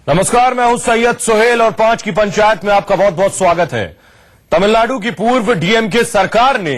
नमस्कार, मैं हूं सैयद सोहेल और 5 की पंचायत में आपका बहुत बहुत स्वागत है। तमिलनाडु की पूर्व डीएमके सरकार ने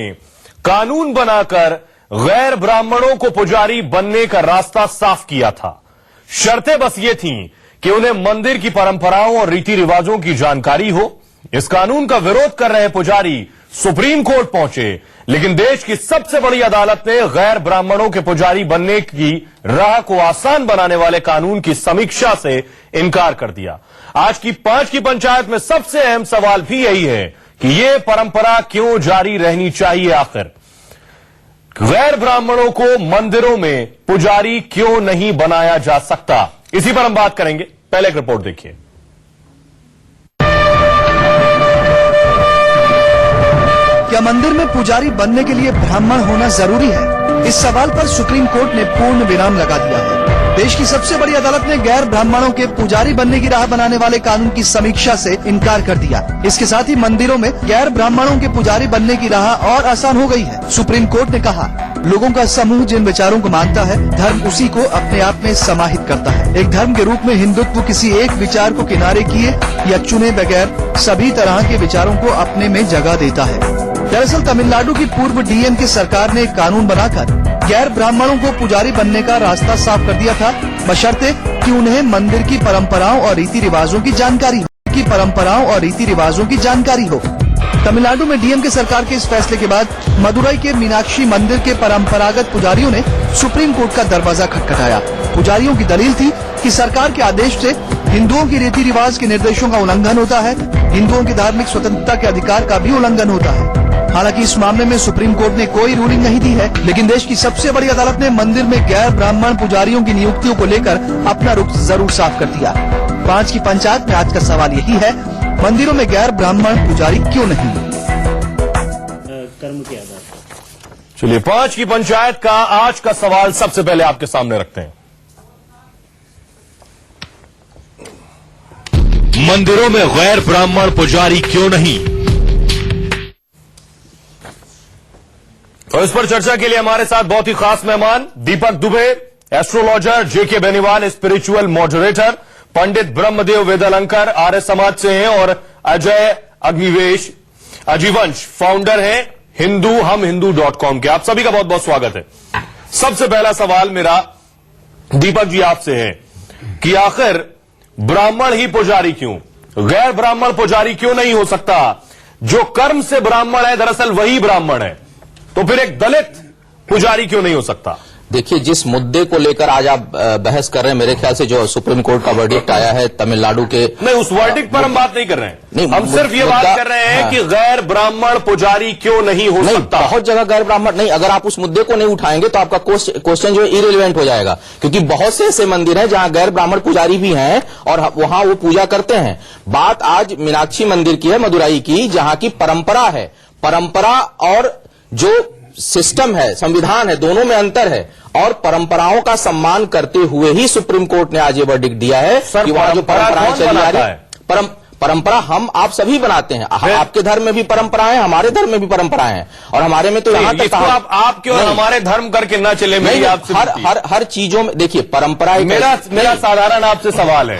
कानून बनाकर गैर ब्राह्मणों को पुजारी बनने का रास्ता साफ किया था। शर्तें बस ये थीं कि उन्हें मंदिर की परंपराओं और रीति रिवाजों की जानकारी हो। इस कानून का विरोध कर रहे पुजारी सुप्रीम कोर्ट पहुंचे, लेकिन देश की सबसे बड़ी अदालत ने गैर ब्राह्मणों के पुजारी बनने की राह को आसान बनाने वाले कानून की समीक्षा से इनकार कर दिया। आज की 5 की पंचायत में सबसे अहम सवाल भी यही है कि यह परंपरा क्यों जारी रहनी चाहिए। आखिर गैर ब्राह्मणों को मंदिरों में पुजारी क्यों नहीं बनाया जा सकता, इसी पर हम बात करेंगे। पहले एक रिपोर्ट देखिए। क्या मंदिर में पुजारी बनने के लिए ब्राह्मण होना जरूरी है? इस सवाल पर सुप्रीम कोर्ट ने पूर्ण विराम लगा दिया है। देश की सबसे बड़ी अदालत ने गैर ब्राह्मणों के पुजारी बनने की राह बनाने वाले कानून की समीक्षा से इनकार कर दिया। इसके साथ ही मंदिरों में गैर ब्राह्मणों के पुजारी बनने की राह और आसान हो गई है। सुप्रीम कोर्ट ने कहा, लोगों का समूह जिन विचारों को मानता है, धर्म उसी को अपने आप में समाहित करता है। एक धर्म के रूप में हिंदुत्व किसी एक विचार को किनारे किए या चुने बगैर सभी तरह के विचारों को अपने में जगह देता है। दरअसल तमिलनाडु की पूर्व डीएमके सरकार ने एक कानून बनाकर गैर ब्राह्मणों को पुजारी बनने का रास्ता साफ कर दिया था, बशर्ते कि उन्हें मंदिर की परंपराओं और रीति रिवाजों की जानकारी हो। तमिलनाडु में डीएमके सरकार के इस फैसले के बाद मदुरई के मीनाक्षी मंदिर के परंपरागत पुजारियों ने सुप्रीम कोर्ट का दरवाजा खटखटाया। पुजारियों की दलील थी कि सरकार के आदेश से हिंदुओं की रीति रिवाज के निर्देशों का उल्लंघन होता है, हिंदुओं की धार्मिक स्वतंत्रता के अधिकार का भी उल्लंघन होता है। हालांकि इस मामले में सुप्रीम कोर्ट ने कोई रूलिंग नहीं दी है, लेकिन देश की सबसे बड़ी अदालत ने मंदिर में गैर ब्राह्मण पुजारियों की नियुक्तियों को लेकर अपना रुख जरूर साफ कर दिया। 5 की पंचायत में आज का सवाल यही है, मंदिरों में गैर ब्राह्मण पुजारी क्यों नहीं? कर्म के आधार पर। चलिए 5 की पंचायत का आज का सवाल सबसे पहले आपके सामने रखते हैं। मंदिरों में गैर ब्राह्मण पुजारी क्यों नहीं? तो इस पर चर्चा के लिए हमारे साथ बहुत ही खास मेहमान दीपक दुबे, एस्ट्रोलॉजर, जेके बेनीवाल, स्पिरिचुअल मॉडरेटर, पंडित ब्रह्मदेव वेदालंकर आर्य समाज से हैं, और अजय अग्निवेश अजीवंश फाउंडर हैं hindu के। आप सभी का बहुत बहुत स्वागत है। सबसे पहला सवाल मेरा दीपक जी आपसे है कि आखिर ब्राह्मण ही पुजारी क्यों, गैर ब्राह्मण पुजारी क्यों नहीं हो सकता? जो कर्म से ब्राह्मण है दरअसल वही ब्राह्मण है, तो फिर एक दलित पुजारी क्यों नहीं हो सकता? देखिए, जिस मुद्दे को लेकर आज आप बहस कर रहे हैं, मेरे ख्याल से जो सुप्रीम कोर्ट का वर्डिक्ट आया है तमिलनाडु के, नहीं, उस वर्डिक्ट पर हम बात नहीं कर रहे हैं। नहीं, हम सिर्फ ये बात कर रहे हैं कि गैर ब्राह्मण पुजारी क्यों नहीं हो सकता। बहुत जगह गैर ब्राह्मण नहीं, अगर आप उस मुद्दे को नहीं उठाएंगे तो आपका क्वेश्चन जो है इररिलेवेंट हो जाएगा, क्योंकि बहुत से ऐसे मंदिर हैं जहां गैर ब्राह्मण पुजारी भी हैं और वहां वो पूजा करते हैं। बात आज मीनाक्षी मंदिर की है, मदुरई की, जहां की परंपरा है। परंपरा और जो सिस्टम है, संविधान है, दोनों में अंतर है, और परंपराओं का सम्मान करते हुए ही सुप्रीम कोर्ट ने आज ये वर्डिक्ट दिया है कि वहां जो परंपराएं चली आ रही है, परंपरा हम आप सभी बनाते हैं। आपके धर्म में भी परंपराएं हैं, हमारे धर्म में भी परंपराएं हैं, और हमारे में तो यहां तक आप क्यों हमारे धर्म करके ना चले? मेरी आपसे हर चीजों में देखिए परंपरा। मेरा साधारण आपसे सवाल है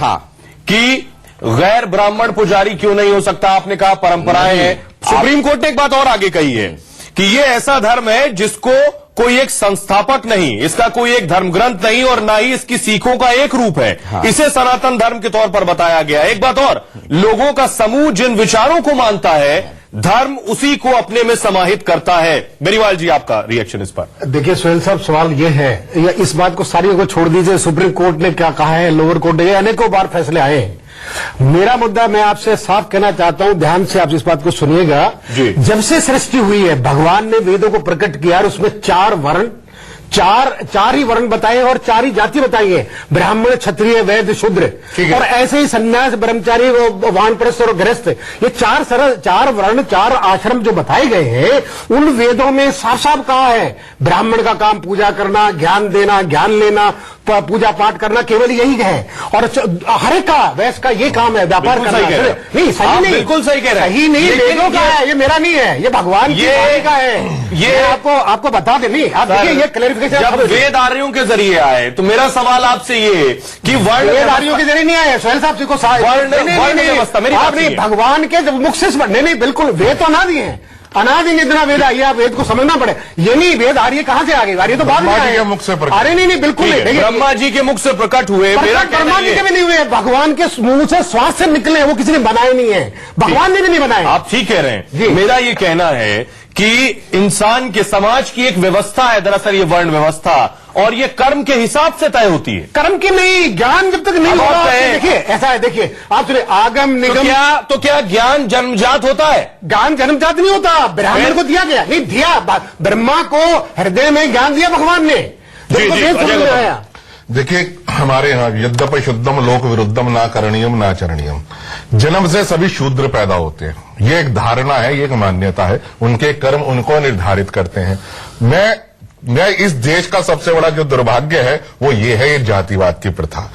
कि गैर ब्राह्मण पुजारी क्यों नहीं हो सकता? आपने कहा परंपराएं हैं। सुप्रीम कोर्ट ने एक बात और आगे कही है कि ये ऐसा धर्म है जिसको कोई एक संस्थापक नहीं, इसका कोई एक धर्म ग्रंथ नहीं, और ना ही इसकी सीखों का एक रूप है। हाँ। इसे सनातन धर्म के तौर पर बताया गया। एक बात और, लोगों का समूह जिन विचारों को मानता है, धर्म उसी को अपने में समाहित करता है। बेनीवाल जी, आपका रिएक्शन इस पर? देखिए सोहेल साहब, सवाल ये है, या इस बात को सारी को छोड़ दीजिए, सुप्रीम कोर्ट ने क्या कहा है, लोअर कोर्ट ने, अनेकों बार फैसले आए हैं। मेरा मुद्दा मैं आपसे साफ कहना चाहता हूं, ध्यान से आप इस बात को सुनिएगा। जब से सृष्टि हुई है, भगवान ने वेदों को प्रकट किया और उसमें चार ही वर्ण बताए और 4 ही जाति बताई है, ब्राह्मण, क्षत्रिय, वैश्य, शूद्र, और ऐसे ही सन्यास, ब्रह्मचारी, वानप्रस्थ और गृहस्थ। ये 4 वर्ण, 4 आश्रम जो बताए गए हैं, उन वेदों में साफ साफ कहा है ब्राह्मण का काम पूजा करना, ज्ञान देना, ज्ञान लेना, पूजा पाठ करना केवल यही है। और हर एक का वैश्य का ये काम है, व्यापार करना। नहीं सही नहीं, बिल्कुल सही कह रहे हैं। सही नहीं, वेदों का है, ये मेरा नहीं है, ये भगवान की वाणी का है। ये आपको बता दे। नहीं आप देखिए, ये क्लैरिफिकेशन जब वेद आर्यों के जरिए आए तो मेरा सवाल आपसे ये कि वर्ण वेद आर्यों के जरिए नहीं आए, सोहेल साहब जी को वर्ण व्यवस्था मेरी बात नहीं, भगवान के जब मुख से नहीं बिल्कुल, वेद तो अनादि है, अनादि इतना वेद आइए, आप वेद को समझना पड़े। ये नहीं, वेद आर्य कहां से आ गए? आर्य तो बाद में आए, मुख से प्रकट। अरे नहीं बिल्कुल नहीं, ब्रह्मा जी के मुख से प्रकट हुए। मेरा ब्रह्मा जी के भी नहीं हुए, भगवान के मुंह से श्वास से निकले, वो किसी ने बनाए नहीं है, भगवान ने भी नहीं बनाए। आप ठीक कह रहे हैं। मेरा ये कहना है कि इंसान के समाज की एक व्यवस्था है दरअसल ये वर्ण व्यवस्था, और ये कर्म के हिसाब से तय होती है। कर्म की नहीं, ज्ञान जब तक नहीं होगा। देखिए ऐसा है, देखिए आप सुनिए, आगम निगम तो क्या ज्ञान जन्मजात होता है? ज्ञान जन्मजात नहीं होता, ब्राह्मण को दिया गया। नहीं दिया, ब्रह्मा को हृदय में ज्ञान दिया भगवान ने, जो आया। देखिए हमारे यहाँ यद्यपि शुद्धम लोक विरुद्धम ना करणीयम ना चरणीयम, जन्म से सभी शूद्र पैदा होते हैं, ये एक धारणा है, ये एक मान्यता है, उनके कर्म उनको निर्धारित करते हैं। मैं इस देश का सबसे बड़ा जो दुर्भाग्य है वो ये है, ये जातिवाद की प्रथा।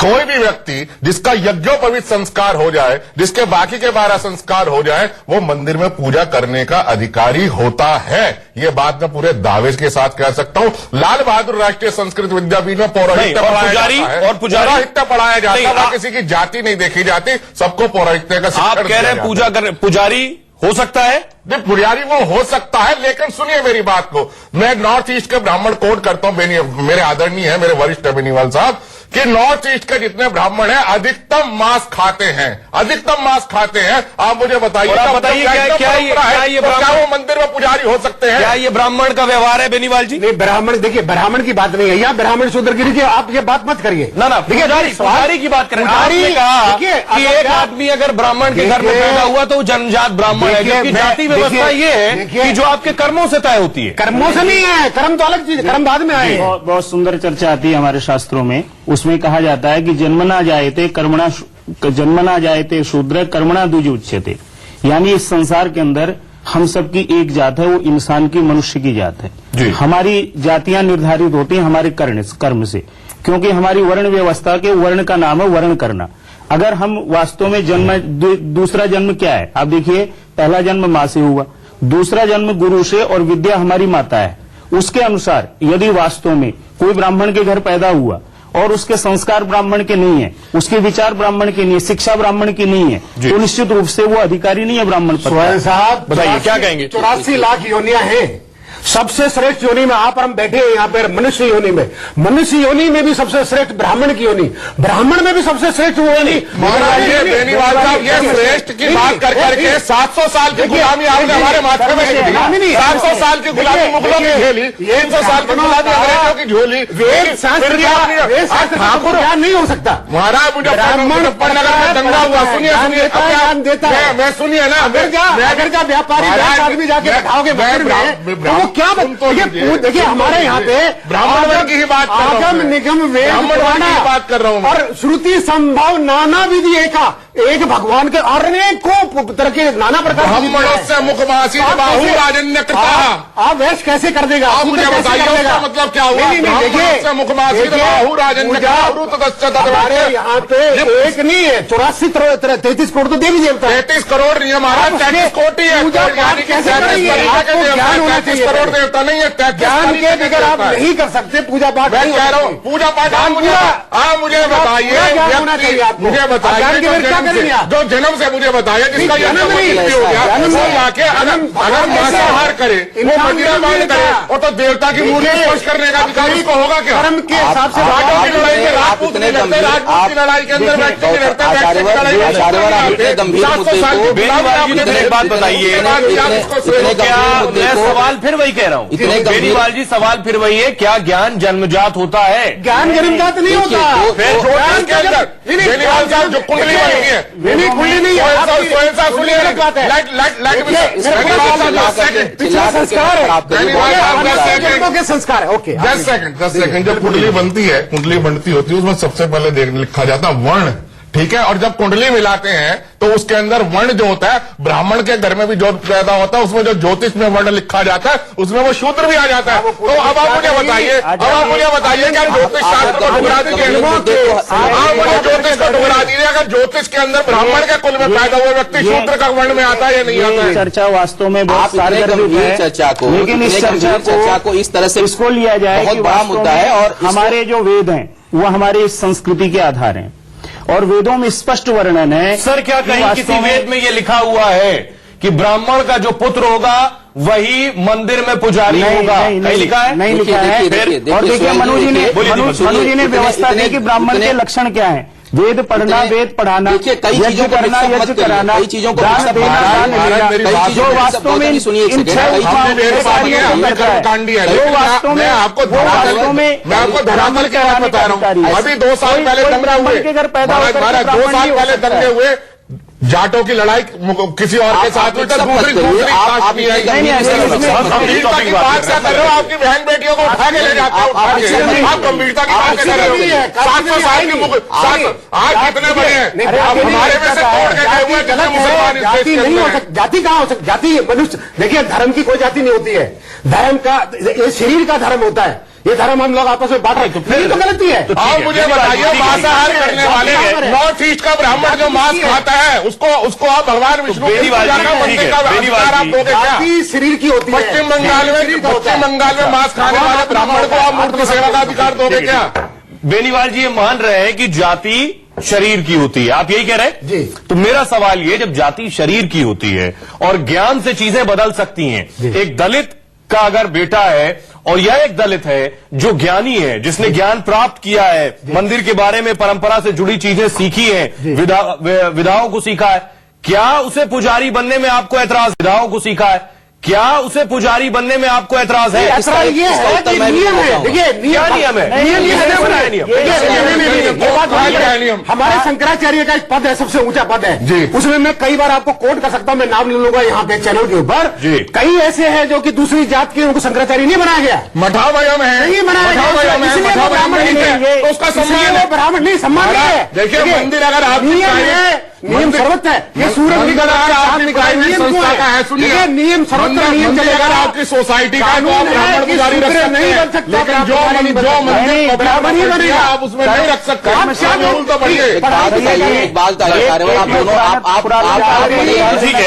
कोई भी व्यक्ति जिसका यज्ञोपवीत संस्कार हो जाए, जिसके बाकी के 12 संस्कार हो जाए, वो मंदिर में पूजा करने का अधिकारी होता है। ये बात मैं पूरे दावे के साथ कह सकता हूं। लाल बहादुर राष्ट्रीय संस्कृत विद्यापीठ में पौरोहित्य पढ़ाया जाता है, पौरोहित्य पढ़ाया जाता है, वहां किसी की जाति नहीं देखी जाती, सबको पौरोहित्य का शिक्षण। आप कह रहे हैं पुजारी हो सकता है? नहीं, पुजारी वो हो सकता है, लेकिन सुनिए मेरी बात को। मैं नॉर्थ ईस्ट के ब्राह्मण कोट करता हूं, मेरे आदरणीय है, मेरे वरिष्ठ बेनीवाल साहब, कि नॉर्थ ईस्ट के जितने ब्राह्मण हैं अधिकतम मांस खाते हैं, अधिकतम मांस खाते हैं। आप मुझे बताइए क्या वो मंदिर में पुजारी हो सकते हैं? क्या ये ब्राह्मण का व्यवहार है बेनीवाल जी? नहीं, ब्राह्मण देखिए, ब्राह्मण की बात नहीं है यहाँ, ब्राह्मण शूद्र की देखिए, आप ये बात मत करिए ना। देखिए पुजारी की बात करें, आपने कहा कि एक आदमी अगर ब्राह्मण के घर में पैदा हुआ तो वो जन्मजात ब्राह्मण है, क्योंकि जाति व्यवस्था ये है कि जो आपके कर्मों से तय होती है। कर्मों से नहीं है, कर्म तो अलग चीज, कर्म बाद में आए। बहुत सुंदर चर्चा आती है हमारे शास्त्रों में, उसमें कहा जाता है कि जन्मना जायते शूद्र कर्मणा द्विज उच्यते, यानी इस संसार के अंदर हम सबकी एक जात है, वो इंसान की, मनुष्य की जात है। हमारी जातियां निर्धारित होती हैं हमारे कर्म से, क्योंकि हमारी वर्ण व्यवस्था के वर्ण का नाम है वर्ण करना। अगर हम वास्तव में दूसरा जन्म क्या है, आप देखिए, पहला जन्म मां से हुआ, दूसरा जन्म गुरु से, और विद्या हमारी माता है। उसके अनुसार यदि वास्तव में कोई ब्राह्मण के घर पैदा हुआ और उसके संस्कार ब्राह्मण के नहीं है, उसके विचार ब्राह्मण के नहीं है, शिक्षा ब्राह्मण की नहीं है, तो निश्चित रूप से वो अधिकारी नहीं है ब्राह्मण पद का। साहब बताइए क्या कहेंगे? 84 लाख योनियां हैं, सबसे श्रेष्ठ योनि में आप और हम बैठे हैं यहाँ पर, मनुष्य योनि में। मनुष्य योनि में भी सबसे श्रेष्ठ ब्राह्मण की योनि, ब्राह्मण में भी सबसे श्रेष्ठ योनि। बेनीवाल साहब, ये श्रेष्ठ की बात कर करके 700 साल की गुलामी आपने हमारे माथे में झेली, 700 साल की गुलामी मुगलों की झेली, 300 साल की गुलामी अंग्रेजों की झोली। वेद शास्त्र ठाकुर ज्ञान नहीं हो सकता महाराज। मुजफ्फरनगर में दंगा हुआ, सुनिए ज्ञान देता है। मैं सुनिए ना, अगर का व्यापारी आदमी जाके बैठाओगे क्या देखिए, हमारे यहाँ पे ब्राह्मण की ही बात कर रहा हूं, आगम निगम वेद ब्राह्मण की बात कर रहा हूं, और श्रुति संभव नाना विधि एक भगवान के अनेकों तरह के नाना प्रकार ब्राह्मणों से मुखमासी बाहु राजन्य आप वैश्य कैसे कर देगा? आप मुझे बताइए उसका मतलब क्या हुआ? ब्राह्मणों से मुखमासी बाहु राजन्य हमारे यहाँ पे एक नहीं है, 83 करोड़ तो देवी देवता, 33 करोड़ नहीं है महाराज, 33 कोटि है। ज्ञान होना चाहिए, करोड़ देवता नहीं है, ज्ञान के बगैर आप नहीं कर सकते पूजा पाठ। मैं कह रहा हूँ पूजा पाठ मुझे बताइए, मुझे बताइए जो जन्म से मुझे बताया, जिसका जन्म हो गया, जाके अगर मांसाहार करे, वो मदिरापान करे, और तो देवता की मूर्ति स्पर्श करने का अधिकार उसको होगा क्या? कर्म के हिसाब से राजों की लड़ाई में राजपूत नहीं लड़ते, राजपूत की लड़ाई के अंदर व्यक्ति नहीं लड़ता, एक बात बताइए, मैं सवाल फिर वही कह रहा हूँ, बेनीवाल जी, सवाल फिर वही है, क्या ज्ञान जन्मजात होता है? ज्ञान जन्मजात नहीं होता। बेनीवाल साहब जो कुंडली बनती है, कुंडली नहीं है, पिछला संस्कार है, संस्कार है। ओके, 10 सेकंड जब कुंडली बनती है, कुंडली बनती होती है, उसमें सबसे पहले लिखा जाता है वर्ण, ठीक है। और जब कुंडली मिलाते हैं तो उसके अंदर वर्ण जो होता है, ब्राह्मण के घर में भी जो पैदा होता है उसमें जो ज्योतिष में वर्ण लिखा जाता है उसमें वो शूद्र भी आ जाता है। तो अब आप मुझे बताइए, कि आप ज्योतिष शास्त्र को ठुकरा दीजिए, आप मुझे ज्योतिष को ठुकरा दीजिए। अगर ज्योतिष के अंदर ब्राह्मण के कुल में पैदा हुआ व्यक्ति शूद्र का वर्ण में आता है या नहीं आता है? चर्चा वास्तव में बहुत आप इतने गंभीर चर्चा को, लेकिन इस चर्चा को इस तरह से इसको लिया जाए बहुत कि बड़ा वास्तव मुद्दा में है और हमारे जो वेद हैं वो हमारे इस संस्कृति के आधार हैं और वेदों में स्पष्ट वर्णन है। सर क्या कहीं वास्तव किसी वेद में ये लिखा हुआ है कि ब्राह्मण का जो पुत्र होगा वही मंदिर में पुजारी होगा? नहीं लिखा है, नहीं लिखा है। और देखिए मनु जी ने व्यवस्था दी कि ब्राह्मण के लक्षण क्या है, वेद पढ़ना, वेद पढ़ाना, यज्ञ करना, यज्ञ कराना, कई चीजों को दान देना, दान लेना, जो वास्तव में इन छह मैं आपको धरातल की बात बता रहा हूँ। अभी 2 साल पहले दंगे के घर पैदा हुए, 2 साल पहले दंगे हुए, जाटों की लड़ाई किसी और के साथ में, दूसरी कास्ट भी है। गंभीरता की बात क्या कर रहे हो? आपकी बहन बेटियों को उठा के ले जाते हो, आप गंभीरता की बात कर रहे हो? 700 साल के आज कितने बड़े हैं, आप हमारे में से तोड़ के गए हुए कितने मुसलमान इस देश के नहीं हो अंदर हैं? सकती, जाति कहाँ हो सकती? जाति मनुष्य, देखिए धर्म की कोई जाति नहीं होती है। धर्म का ये शरीर का धर्म होता है, ये धर्म हम लोग आपस में बांट रहे, फिर तो गलती है। आप मुझे बताइए, मांसाहार करने वाले नॉर्थ ईस्ट का ब्राह्मण जो मांस खाता है उसको आप भगवान विष्णु की पूजा का मंदिर का अधिकार आप दोगे क्या? जाति शरीर की होती है। पश्चिम बंगाल में मांस खाने वाले ब्राह्मण को आप मूर्ति सेवा का अधिकार दोगे क्या? बेनीवाल जी ये मान रहे हैं कि जाति शरीर की होती है, आप यही कह रहे हैं? जी। तो मेरा सवाल ये, जब जाति शरीर की होती है और ज्ञान से चीजें बदल सकती हैं, एक दलित का अगर बेटा है और यह एक दलित है जो ज्ञानी है, जिसने ज्ञान प्राप्त किया है, मंदिर के बारे में परंपरा से जुड़ी चीजें सीखी हैं, विधाओं को सीखा है, क्या उसे पुजारी बनने में आपको ऐतराज? विधाओं को सीखा है, क्या उसे पुजारी बनने में आपको ऐतराज है? ऐतराज ये है कि नियम है, देखिए क्या नियम है? किसने बनाया नियम? हमारे शंकराचार्य का एक पद है, सबसे ऊंचा पद है, उसमें मैं कई बार आपको कोट कर सकता हूं, मैं नाम ले लूंगा यहाँ पे चैनल के ऊपर। कई ऐसे हैं जो कि दूसरी जात के, उनको शंकराचार्य नहीं बनाया गया, मठावयम है, नहीं बनाया गया, उसका सम्मान ब्राह्मण नहीं, सम्मान है। देखिए मंदिर अगर आप नियम सर्वोच्च है, ये सूरज संस्था का है, सुनिए नियम सर्वोच्च नियम चलेगा। अगर आपकी सोसाइटी का तो आप ब्राह्मण पुजारी रख सकते नहीं बन सकता, लेकिन जो मंदिर ब्राह्मण ही बनेगा आप उसमें नहीं रख सकते। रूल तो बढ़िए। एक बात आप दोनों ठीक है,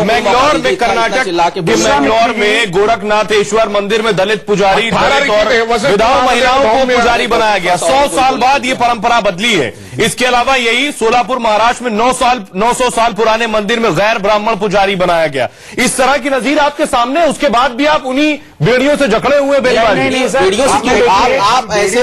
मैंगलोर में कर्नाटक, मैंगलोर में गोरखनाथेश्वर मंदिर में दलित पुजारी विधवा महिलाओं को पुजारी बनाया गया। 100 साल बाद ये परंपरा बदली है। इसके अलावा यही सोलापुर महाराष्ट्र में 900 साल पुराने मंदिर में गैर ब्राह्मण पुजारी बनाया गया। इस तरह की नजीर आपके सामने, उसके बाद भी आप उन्हीं बेड़ियों से जकड़े हुए बेईमान। बेड़ियों से आप ऐसे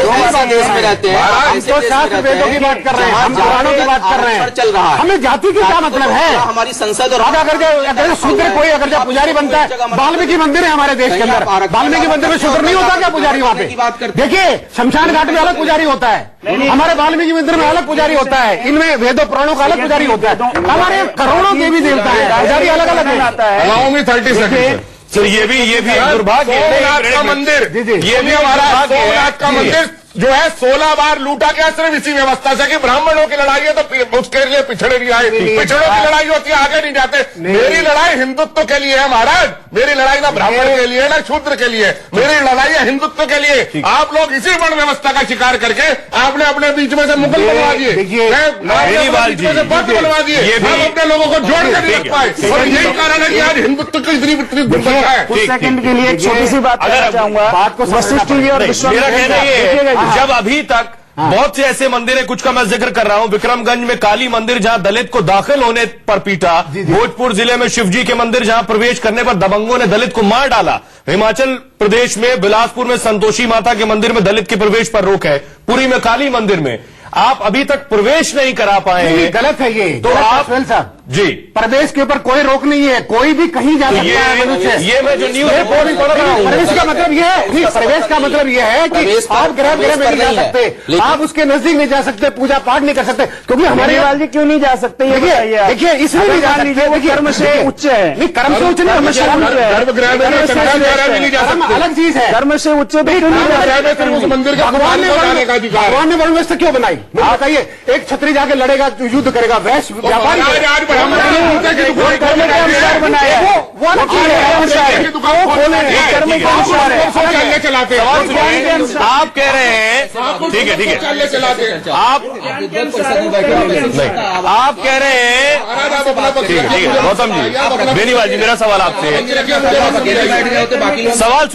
देश में रहते हैं, हम तो शास्त्र वेदों की बात कर रहे हैं, हम पुराणों की बात कर रहे हैं, चल रहा है। हमें जाति की क्या मतलब है? हमारी संसद और अगर शूद्र कोई अगर जब पुजारी बनता है, वाल्मीकि मंदिर है हमारे देश के अंदर, वाल्मीकि मंदिर में शूद्र नहीं होता क्या पुजारी? वहाँ पे देखिए शमशान घाट में अलग पुजारी होता है, हमारे वाल्मीकि मंदिर में अलग पुजारी होता है, इनमें वेदों पुराणों का अलग पुजारी होता है। हमारे करोड़ों देवी देवता है, पुजारी अलग अलग आता है। 30 सेकंड सर ये भी एक दुर्भाग्य है। सोमनाथ का मंदिर, ये भी हमारा सोमनाथ का मंदिर जो है 16 बार लूटा गया सिर्फ इसी व्यवस्था से कि ब्राह्मणों की लड़ाई है तो उसके लिए पिछड़े नहीं आए, पिछड़ों की लड़ाई होती है आगे नहीं जाते। मेरी लड़ाई हिंदुत्व के लिए है महाराज, मेरी लड़ाई ना ब्राह्मण के लिए ना शूद्र के लिए, मेरी लड़ाई है हिंदुत्व के लिए। आप लोग इसी वर्ण व्यवस्था का शिकार करके आपने अपने बीच में से मुगल बनवा दिए, बनवा दिए, हम अपने लोगों को जोड़ कर नहीं रख पाए और यही कारण है कि आज हिंदुत्व की इतनी दुर्बलता है। कुछ सेकंड के लिए एक छोटी सी बात करना चाहूंगा, बात को वशिष्ठ टीवी और मेरा कहना ये, जब अभी तक बहुत से ऐसे मंदिर है, कुछ का मैं जिक्र कर रहा हूं, विक्रमगंज में काली मंदिर जहां दलित को दाखिल होने पर पीटा, भोजपुर जिले में शिवजी के मंदिर जहां प्रवेश करने पर दबंगों ने दलित को मार डाला, हिमाचल प्रदेश में बिलासपुर में संतोषी माता के मंदिर में दलित के प्रवेश पर रोक है, पुरी में काली मंदिर में आप अभी तक प्रवेश नहीं करा पाए हैं। गलत है ये, तो आप जी। प्रवेश के ऊपर कोई रोक नहीं है, कोई भी कहीं जा सकता है मनुष्य। ये मैं जो न्यूज रिपोर्ट पढ़ रहा हूँ, प्रवेश का मतलब ये है, नहीं, प्रवेश का मतलब ये है कि आप ग्रह में नहीं जा सकते, आप उसके नजदीक नहीं जा सकते, पूजा पाठ नहीं कर सकते, क्योंकि हमारे जी क्यों नहीं जा सकते? देखिए इसमें नहीं जा सकते, कर्म से उच्च है। नहीं, कर्म से उच्च नहीं, गर्भगृह में नहीं जा सकते, अलग चीज है। कर्म से उच्च तो क्यों नहीं जा सकते? उस मंदिर का भगवान ने भगवान ने वर्ण व्यवस्था क्यों बनाई? मुझे बताइए, एक छत्री जाके लड़ेगा, युद्ध करेगा, वैश्य व्यापारी चलाते आप कह रहे हैं, ठीक है, चलाते आप कह रहे हैं, ठीक है गौतम जी, बेनीवाल जी, मेरा सवाल आपसे है, सवाल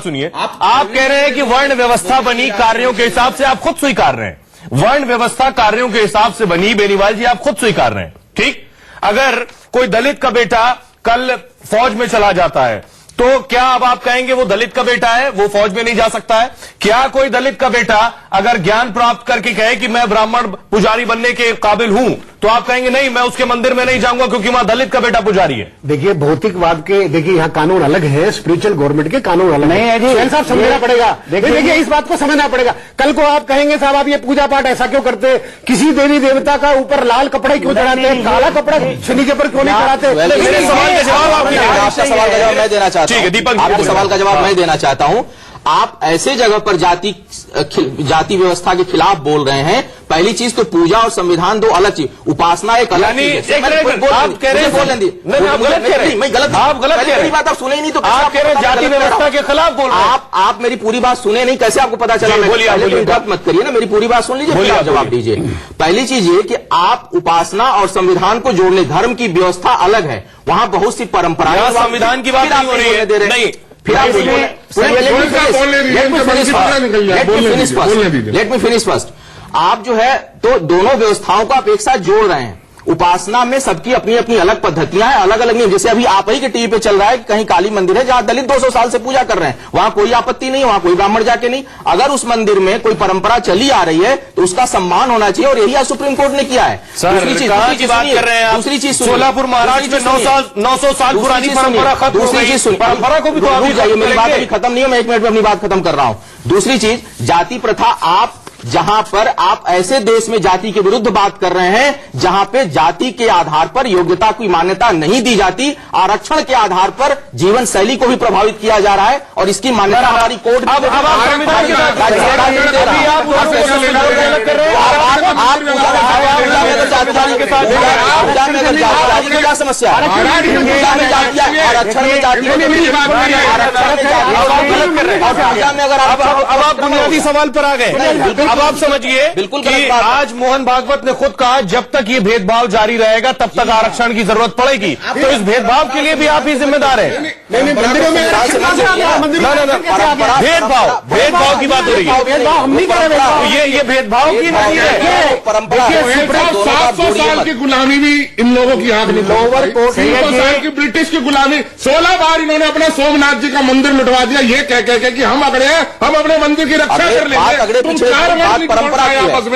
सुनिए। आप कह रहे हैं कि वर्ण व्यवस्था बनी कार्यों के हिसाब से, आप खुद स्वीकार रहे हैं, वर्ण व्यवस्था कार्यों के हिसाब से बनी, बेनीवाल जी आप खुद स्वीकार रहे हैं, ठीक। अगर कोई दलित का बेटा कल फौज में चला जाता है, तो क्या अब आप कहेंगे वो दलित का बेटा है, वो फौज में नहीं जा सकता है? क्या कोई दलित का बेटा अगर ज्ञान प्राप्त करके कहे कि मैं ब्राह्मण पुजारी बनने के काबिल हूं, तो आप कहेंगे नहीं, मैं उसके मंदिर में नहीं जाऊंगा क्योंकि वहां दलित का बेटा पुजारी है? देखिए, भौतिकवाद के, देखिए यहाँ कानून अलग है, स्पिरिचुअल गवर्नमेंट के कानून अलग नहीं है जी, साहब समझना पड़ेगा। देखिए इस बात को समझना पड़ेगा। कल को आप कहेंगे साहब आप ये पूजा पाठ ऐसा क्यों करते, किसी देवी देवता का ऊपर लाल कपड़े क्यों चढ़ाते हैं, काला कपड़ा शनि के ऊपर क्यों नहीं चढ़ाते? मेरे सवाल का जवाब आपका सवाल का जवाब मैं देना चाहता हूं। ठीक है, दीपक, आपके सवाल का जवाब मैं देना चाहता हूं। आप ऐसे जगह पर जाति व्यवस्था के खिलाफ बोल रहे हैं। पहली चीज तो पूजा और संविधान दो अलग चीज, उपासना एक अलग चीज है। आप कह रहे हैं, आप गलत कह रहे हैं, मैं गलत, आप गलत कह रहे हैं। मेरी बात आप सुने ही नहीं, तो आप कह रहे हैं जाति व्यवस्था के खिलाफ बोल रहे हैं। आप मेरी पूरी बात सुने नहीं, कैसे आपको पता चला? इंटरप्ट मत करिए ना, मेरी पूरी बात सुन लीजिए, फिर आप जवाब दीजिए। पहली चीज ये कि आप उपासना और संविधान को जोड़ने, धर्म की व्यवस्था अलग है, वहां बहुत सी परंपराएं, संविधान की बात नहीं हो रही है, नहीं, फिर आप लेट मी फिनिश फर्स्ट। आप जो है तो दोनों व्यवस्थाओं को आप एक साथ जोड़ रहे हैं। उपासना में सबकी अपनी अपनी अलग पद्धतियां हैं, अलग अलग नियम। जैसे अभी आप ही के टीवी पे चल रहा है कि कहीं काली मंदिर है जहां दलित 200 साल से पूजा कर रहे हैं, वहां कोई आपत्ति नहीं है, वहां कोई ब्राह्मण जाके नहीं। अगर उस मंदिर में कोई परंपरा चली आ रही है तो उसका सम्मान होना चाहिए, और यही आज सुप्रीम कोर्ट ने किया है। दूसरी चीज दूसरी चीज सोलापुर महाराष्ट्र में 900 साल पुरानी परंपरा खत्म हो गई। दूसरी चीज परंपरा को भी तो रुक जाइए, मेरी बात अभी खत्म नहीं है, मैं 1 मिनट में अपनी बात खत्म कर रहा हूं। दूसरी चीज, जाति प्रथा, आप जहां पर आप ऐसे देश में जाति के विरुद्ध बात कर रहे हैं जहां पे जाति के आधार पर योग्यता की मान्यता नहीं दी जाती, आरक्षण के आधार पर जीवन शैली को भी प्रभावित किया जा रहा है, और इसकी मान्यता हमारी कोर्ट क्या समस्या है? आरक्षण में जाति, अब आप बुनियादी सवाल पर आ गए। अब आप समझिए कि आज मोहन भागवत ने खुद कहा जब तक ये भेदभाव जारी रहेगा तब तक आरक्षण की जरूरत पड़ेगी, तो इस भेदभाव के लिए भी आप ही जिम्मेदार हैं। भेदभाव की बात हो रही है, ये भेदभाव की नहीं है। परंपरा 700 साल की गुलामी भी इन लोगों की आंख में, 700 साल की ब्रिटिश की गुलामी, 16 बार इन्होंने अपना सोमनाथ जी का मंदिर लुटवा दिया, ये कह कह कि हम अगड़े हैं, हम अपने मंदिर की रक्षा कर लेंगे। परंपरा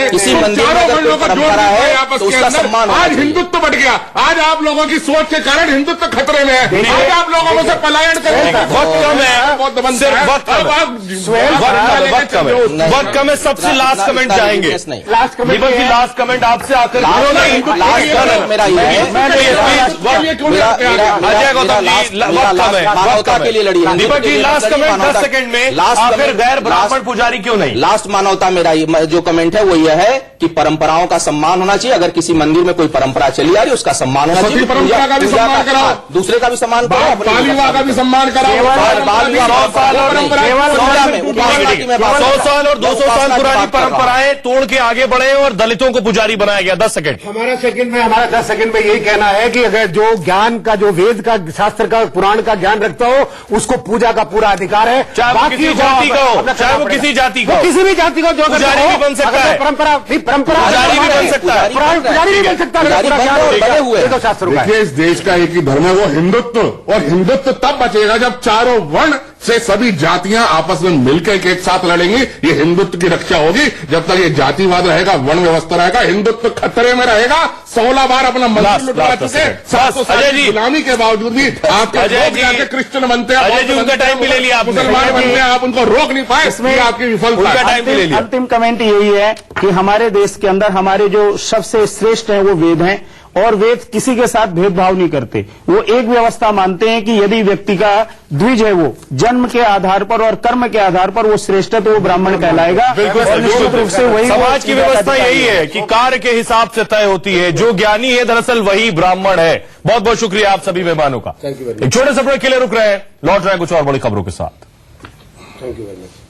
किसी मंदिर में अगर कोई परंपरा है तो उसका सम्मान। आज हिंदुत्व बढ़ गया, आज आप लोगों की सोच के कारण हिंदुत्व खतरे में है, आज आप लोगों से पलायन करें। वक्त कम है, वक्त कम है। सबसे लास्ट कमेंट जाएंगे, लास्ट कमेंट आपसे आकर मेरा अजय गौतम जी, मानवता के लिए लड़ी है। Deepak ji, last comment 10 second में, आखिर गैर ब्राह्मण पुजारी क्यों नहीं? लास्ट मानवता मेरा जो कमेंट है वो यह है कि परंपराओं का सम्मान होना चाहिए। अगर किसी मंदिर में कोई परंपरा चली आ रही है उसका सम्मान होना चाहिए। परंपरा का भी सम्मान कराओ, दूसरे का भी सम्मान कराओ, बाल विवाह का भी सम्मान कराओ। 100 साल और 200 साल पुरानी परंपराएं तोड़ के आगे बढ़े और दलितों को पुजारी बनाया गया। 10 सेकंड हमारा 10 सेकंड में यही कहना है कि अगर जो ज्ञान का, जो वेद का, शास्त्र का, पुराण का ज्ञान रखता हो उसको पूजा का पूरा अधिकार है। चाहे वो किसी जाति का हो, चाहे वो किसी जाति का, किसी भी जाति को जो पुजारी भी बन सकता है, परंपरा पुजारी भी बन सकता है, पुजारी भी बन सकता है। तो शास्त्र देखिए, इस देश का एक ही धर्म है, वो हिंदुत्व, और हिंदुत्व तब बचेगा जब चारों वर्ण से सभी जातियां आपस में मिलकर एक साथ लड़ेंगी। ये हिंदुत्व की रक्षा होगी। जब तक ये जातिवाद रहेगा, वर्ण व्यवस्था रहेगा, हिंदुत्व खतरे में रहेगा। 16 बार अपना मंदिर लुटवा चुके, 700 साल की गुलामी के बावजूद भी आपके लोग जाके क्रिश्चियन बनते हैं, अजय जी उनका टाइम भी ले लिया आपने। मुसलमान बनते हैं, आप उनको रोक नहीं पाए। इसमें आपकी विफलता है। टाइम भी ले लिया। अंतिम कमेंट यही है कि हमारे देश के अंदर हमारे जो सबसे श्रेष्ठ हैं वो वेद हैं, और वेद किसी के साथ भेदभाव नहीं करते। वो एक व्यवस्था मानते हैं कि यदि व्यक्ति का द्विज है, वो जन्म के आधार पर और कर्म के आधार पर वो श्रेष्ठ है तो वो ब्राह्मण कहलाएगा। और निश्चित रूप से वही समाज की व्यवस्था यही है कि कार्य के हिसाब से तय होती है। जो ज्ञानी है दरअसल वही ब्राह्मण है। बहुत बहुत शुक्रिया आप सभी मेहमानों का। एक छोटे से ब्रेक के लिए रुक रहे हैं, लौट रहे हैं कुछ और बड़ी खबरों के साथ। Thank you very much.